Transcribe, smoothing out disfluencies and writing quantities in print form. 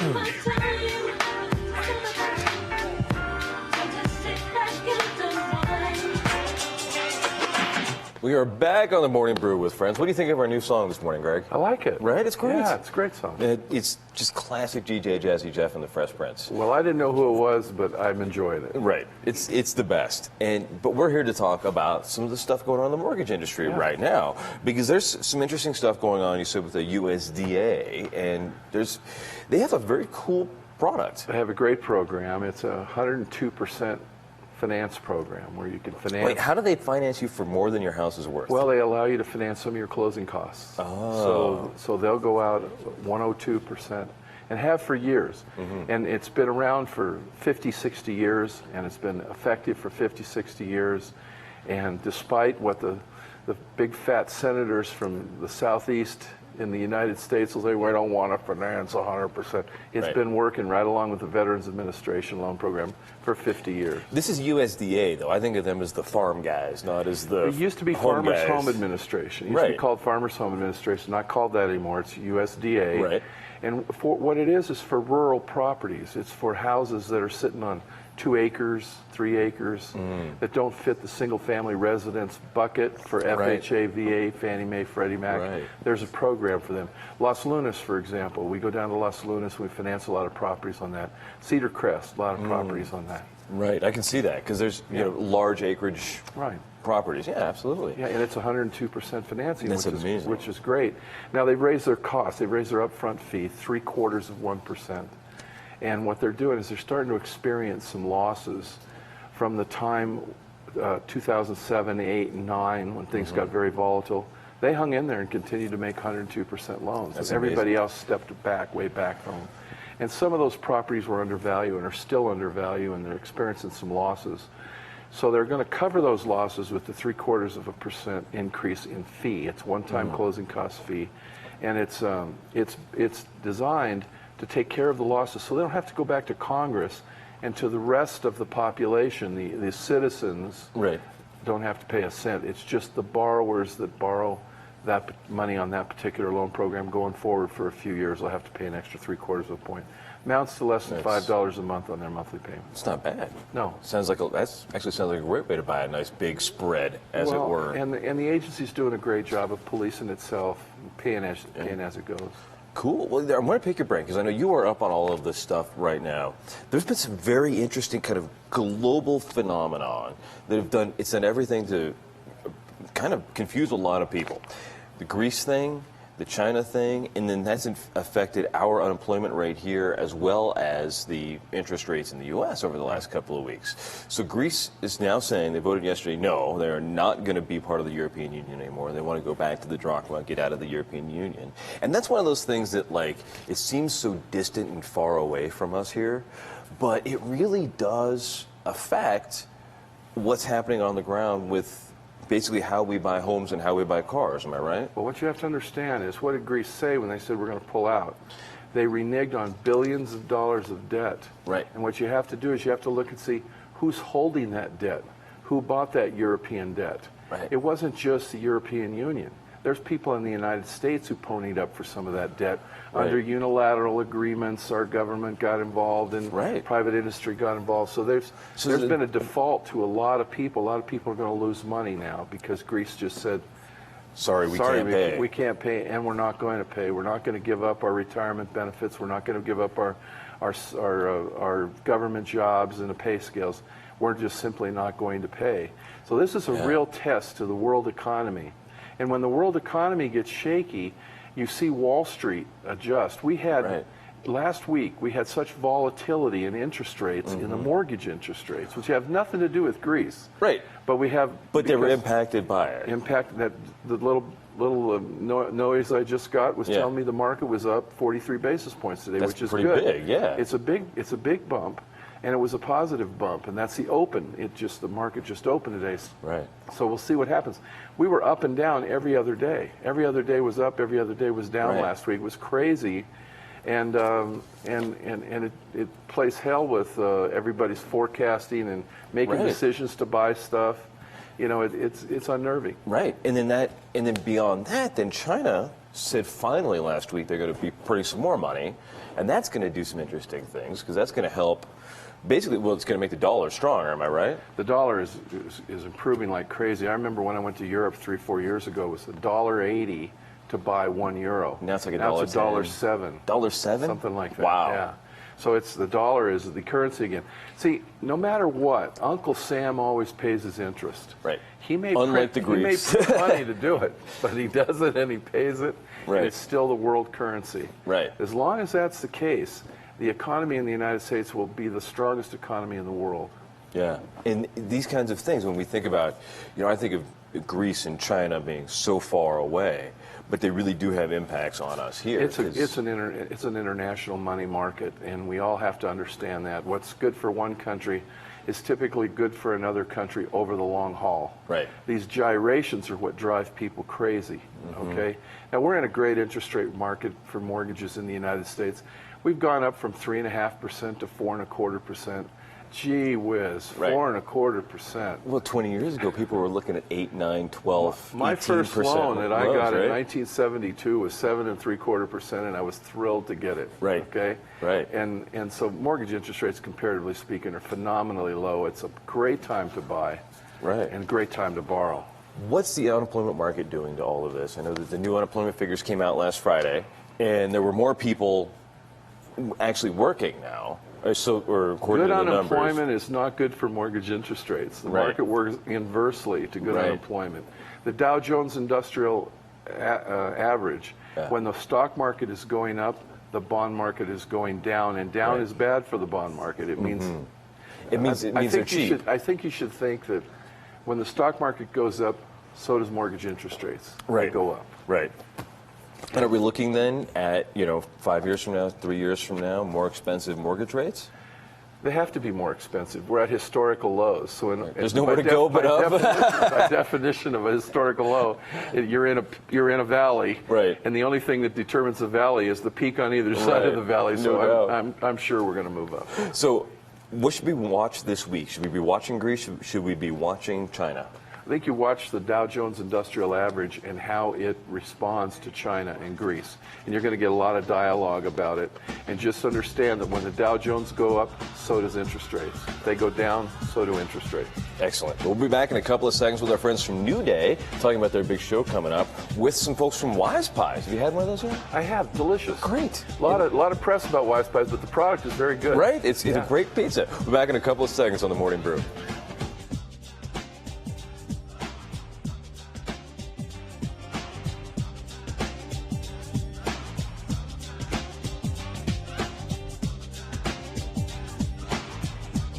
We are back on the Morning Brew with friends. What do you think of our new song this morning, Greg? I like it. Right? It's great. Yeah, it's a great song. It's just classic DJ Jazzy Jeff and the Fresh Prince. Well, I didn't know who it was, but I'm enjoying it. Right. It's the best. But we're here to talk about some of the stuff going on in the mortgage industry right now, because there's some interesting stuff going on. You said with the USDA, and they have a very cool product. They have a great program. It's a 102% finance program where you can finance. Wait, how do they finance you for more than your house is worth? Well, they allow you to finance some of your closing costs. Oh. So they'll go out 102% and have for years. Mm-hmm. And it's been around for 50, 60 years, and it's been effective for 50, 60 years. And despite what the big fat senators from the Southeast in the United States will say, we don't want to finance 100%. It's been working right along with the Veterans Administration loan program for 50 years. This is USDA, though. I think of them as the farm guys, not as the It used to be Farmers Home Administration. It used to be called Farmers Home Administration, not called that anymore. It's USDA. Right. And for what it is for rural properties. It's for houses that are sitting on 2 acres, 3 acres, that don't fit the single-family residence bucket for FHA, VA, Fannie Mae, Freddie Mac. Right. There's a program for them. Los Lunas, for example, we go down to Los Lunas, we finance a lot of properties on that. Cedar Crest, a lot of properties on that. Right, I can see that, because there's large acreage properties. Yeah, absolutely. Yeah, and it's 102% financing, That's amazing. Which is great. Now, they've raised their costs. They've raised their upfront fee 0.75%. And what they're doing is they're starting to experience some losses from the time 2007, 8, and 9, when things got very volatile. They hung in there and continued to make 102% loans. That's and everybody amazing. else stepped back, way back from them. And some of those properties were undervalued and are still undervalued, and they're experiencing some losses. So they're going to cover those losses with the 0.75% increase in fee. It's one-time closing cost fee, and it's designed to take care of the losses, so they don't have to go back to Congress and to the rest of the population. The citizens don't have to pay a cent. It's just the borrowers that borrow that money on that particular loan program going forward for a few years will have to pay an extra 0.75 point. Amounts to less than $5 a month on their monthly payment. It's not bad. No. Sounds like that actually sounds like a great way to buy a nice big spread, as it were. And the agency's doing a great job of policing itself, paying as it goes. Cool. Well, I want to pick your brain, because I know you are up on all of this stuff right now. There's been some very interesting kind of global phenomenon that have done everything to kind of confuse a lot of people. The Greece thing, the China thing, and then that's affected our unemployment rate here, as well as the interest rates in the U.S. over the last couple of weeks. So Greece is now saying, they voted yesterday, no, they're not going to be part of the European Union anymore. They want to go back to the drachma, get out of the European Union. And that's one of those things that, like, it seems so distant and far away from us here, but it really does affect what's happening on the ground with basically how we buy homes and how we buy cars. Am I right? Well, what you have to understand is, what did Greece say when they said we're going to pull out? They reneged on billions of dollars of debt. Right. And what you have to do is you have to look and see who's holding that debt, who bought that European debt. Right. It wasn't just the European Union. There's people in the United States who ponied up for some of that debt. Under unilateral agreements, our government got involved and private industry got involved. So there's been a default to a lot of people. A lot of people are going to lose money now because Greece just said, sorry, we can't pay. We can't pay, and we're not going to pay. We're not going to give up our retirement benefits. We're not going to give up our government jobs and the pay scales. We're just simply not going to pay. So this is a real test to the world economy. And when the world economy gets shaky, you see Wall Street adjust. We had, last week, we had such volatility in interest rates, in the mortgage interest rates, which have nothing to do with Greece. Right. But we have... But they were impacted by it. The little noise I just got was telling me the market was up 43 basis points today, which is pretty good. big, yeah. It's a big bump. And it was a positive bump, and that's the open. The market just opened today. Right. So we'll see what happens. We were up and down every other day. Every other day was up, every other day was down last week. It was crazy. And it plays hell with everybody's forecasting and making decisions to buy stuff. You know, it's unnerving. Right. And then beyond that, then China said finally last week they're going to be printing some more money, and that's going to do some interesting things because that's going to help. Basically, well, it's going to make the dollar stronger. Am I right? The dollar is improving like crazy. I remember when I went to Europe 3-4 years ago, it was $1.80 to buy €1. Now it's like $1.07. $1.07? Something like that. Wow. Yeah. So it's the dollar is the currency again. See, no matter what, Uncle Sam always pays his interest. Right. He may Unlike the Greeks. He may print money to do it, but he does it and he pays it. Right. And it's still the world currency. Right. As long as that's the case, the economy in the United States will be the strongest economy in the world. Yeah, and these kinds of things, when we think about, I think of Greece and China being so far away, but they really do have impacts on us here. It's an international money market, and we all have to understand that. What's good for one country is typically good for another country over the long haul. Right. These gyrations are what drive people crazy, okay? Now, we're in a great interest rate market for mortgages in the United States. We've gone up from 3.5% to 4.25%. Gee whiz, Right. 4.25%. Well, 20 years ago, people were looking at 8, 9, 12, My 18% first loan that I loans, got in right? 1972 was 7.75%, and I was thrilled to get it. Right. Okay. Right. And so mortgage interest rates, comparatively speaking, are phenomenally low. It's a great time to buy. Right. And great time to borrow. What's the unemployment market doing to all of this? I know that the new unemployment figures came out last Friday, and there were more people actually working now. Or according Good to the numbers. unemployment is not good for mortgage interest rates. The Right. market works inversely to good Right. unemployment. The Dow Jones Industrial Average, when the stock market is going up, the bond market is going down, and down Right. is bad for the bond market. It means they're cheap. I think you should think that when the stock market goes up, so does mortgage interest rates. Right. They go up. Right. And are we looking then at, 5 years from now, 3 years from now, more expensive mortgage rates? They have to be more expensive. We're at historical lows. So There's nowhere to go but up. By definition of a historical low, you're in a valley. Right. And the only thing that determines the valley is the peak on either side Right. of the valley. So No doubt. I'm sure we're going to move up. So what should we watch this week? Should we be watching Greece? Should we be watching China? I think you watch the Dow Jones Industrial Average and how it responds to China and Greece. And you're going to get a lot of dialogue about it. And just understand that when the Dow Jones go up, so does interest rates. If they go down, so do interest rates. Excellent. We'll be back in a couple of seconds with our friends from New Day, talking about their big show coming up, with some folks from Wise Pies. Have you had one of those yet? I have. Delicious. Great. A lot of press about Wise Pies, but the product is very good. Right? It's a great pizza. We'll be back in a couple of seconds on the Morning Brew.